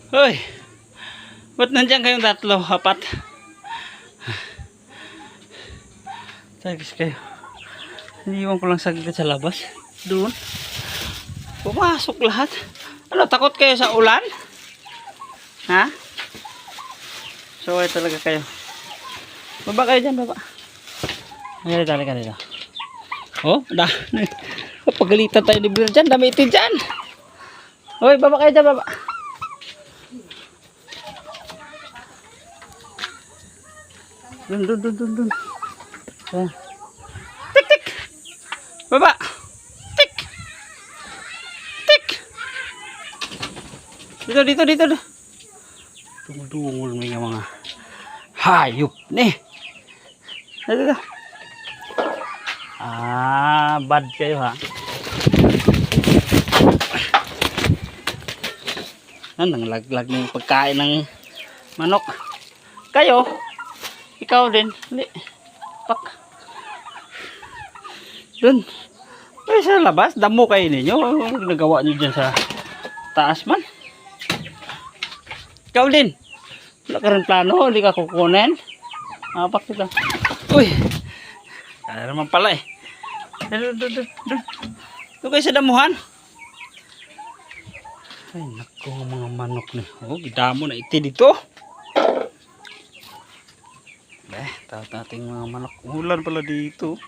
Hoy, ba't nandiyan kayong tatlo, apat? Sagis kayo. Iniwan ko lang saglit sa labas. Doon. Pumasok lahat. Ano, takot kayo sa ulan? Ha? So, ay talaga kayo. Baba kayo dyan, baba. Ay, dali ka dito. Oh, pagalitan tayo ni Bill dyan. Dami itin dyan. Hoy, baba kayo dyan, baba. Dun. Oh. Tik. Baba. Tik. Dito. Tungol may mga hayop ni. Dito. Bad kayo ha. Nang laglag ng pagkain ng manok. Kayo, ikaw din. Pak. Dun. Ay, sa labas, damo kayo ninyo. Nagawa nyo dyan sa taas man. Ikaw din. Wala ka rin plano, hindi ka kukunin. Pak dito. Uy. Kaya naman pala eh. Doon kayo sa damuhan. Ay, naku, mga manok na. Oh, gidamo na iti dito. Tawag natin mga manok. Ulan pala dito.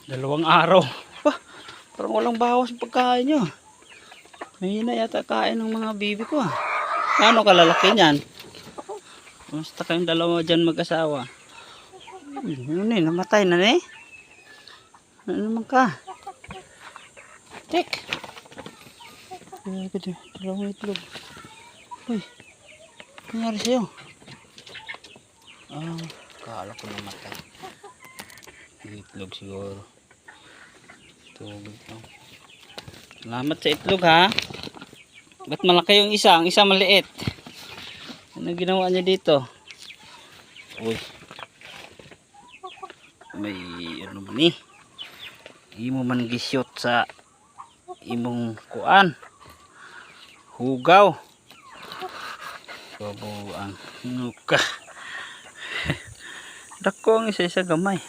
2 araw. Parang walang bawas ang pagkain nyo. Mahina yata kain ng mga bibi ko. Paano kalalaki niyan? Basta kayong dalawa dyan mag-asawa. Ano eh, namatay na eh. Ano naman ka? Tik. Dalawang itlog. Uy. Nangyari sa'yo? Kala ko namatay. Itlog siguro. Tubig lang. Salamat sa itlog ha. Ba't malaki yung isa? Ang isa maliit. Ano ginawa niya dito? Uy. May ano man eh. Imo man gisyot sa imong kuan. Hugaw. Kabuang nuka. Dako ang isa gamay.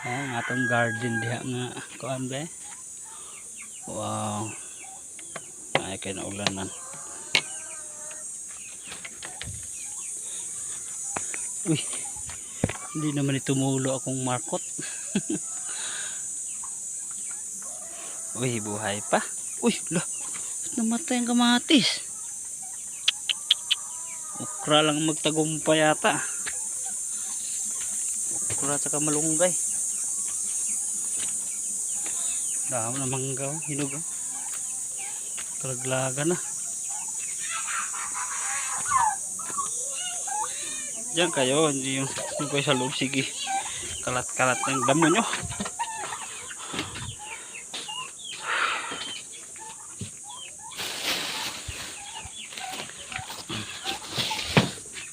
Ang atong garden diha nga kuan ba? Wow. Ay kay na ulanan. Uy. Hindi naman itumulo akong markot. Uy, buhay pa. Uy, namatay ang kamatis. Ukra lang magtagumpay yata. Ukra sa kamalunggay. Dami na manggaw, hinog. Kalaglaga na. Diyan kayo, hindi yung sa loob. Sige, kalat-kalat ng damo nyo.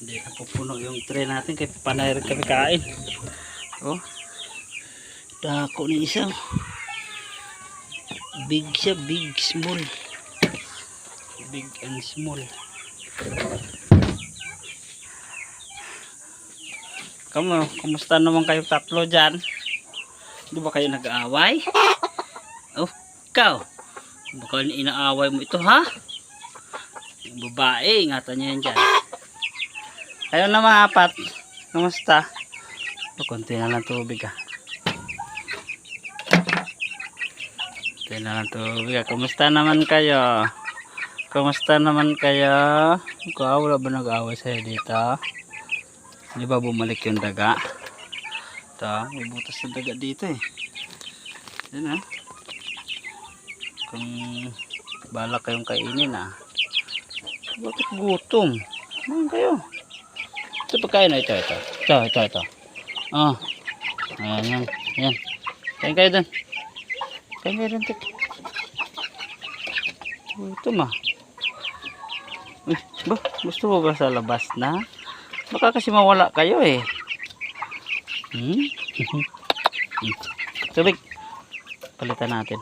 Hindi na pupuno yung tray natin kaya panay rin kami kain. Oh, dako ni isa. Big siya, big, small. Big and small. Kumusta naman kayo tatlo dyan? Di ba kayo nag-aaway? Oh, ikaw. Baka inaaway mo ito ha? Yung babae, ingatan niya yan dyan. Kayo na mga apat. Kumusta? Kunti na lang tubig ha. Kunti na lang tubig ha. Kumusta naman kayo? Kumusta naman kayo? Ikaw, wala ba nag-aaway sa'yo dito? Di ba bumalik yung daga? Ito, may butas na daga dito eh. Yan ha. Kung balak kayong kainin ha. Bakit gutom? Ano kayo? Ito pagkain na ito. Ito. Ayan. Kain kayo dun. Kain kayo dun, tik. Gutom ah. Uy, ba? Gusto mo ba sa labas na? Baka kasi mawala kayo eh. Tubig. Palitan natin.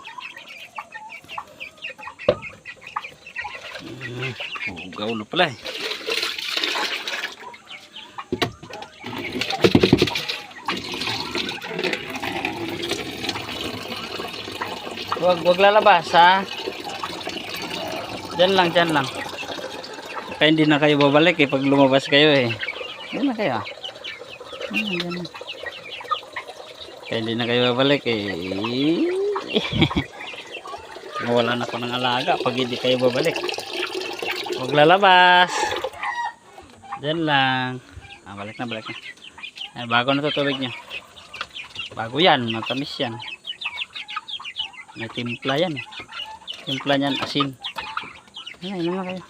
Ugaw na pala eh. Wag lalabas ha. Diyan lang. Kaya hindi na kayo babalik eh pag lumabas kayo eh. Diyan na kayo. Diyan. Kaya hindi na kayo babalik eh. Wala na ako ng alaga pag hindi kayo babalik. Wag lalabas. Diyan lang. Balik na. Ay, bago na to tubig niya. Bago yan, matamis yan. May timpla yan eh. Timpla niyan asin. Ay, inom na kayo.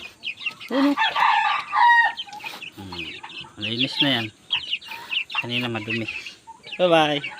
Linis na yan. Kanina madumi. Bye bye.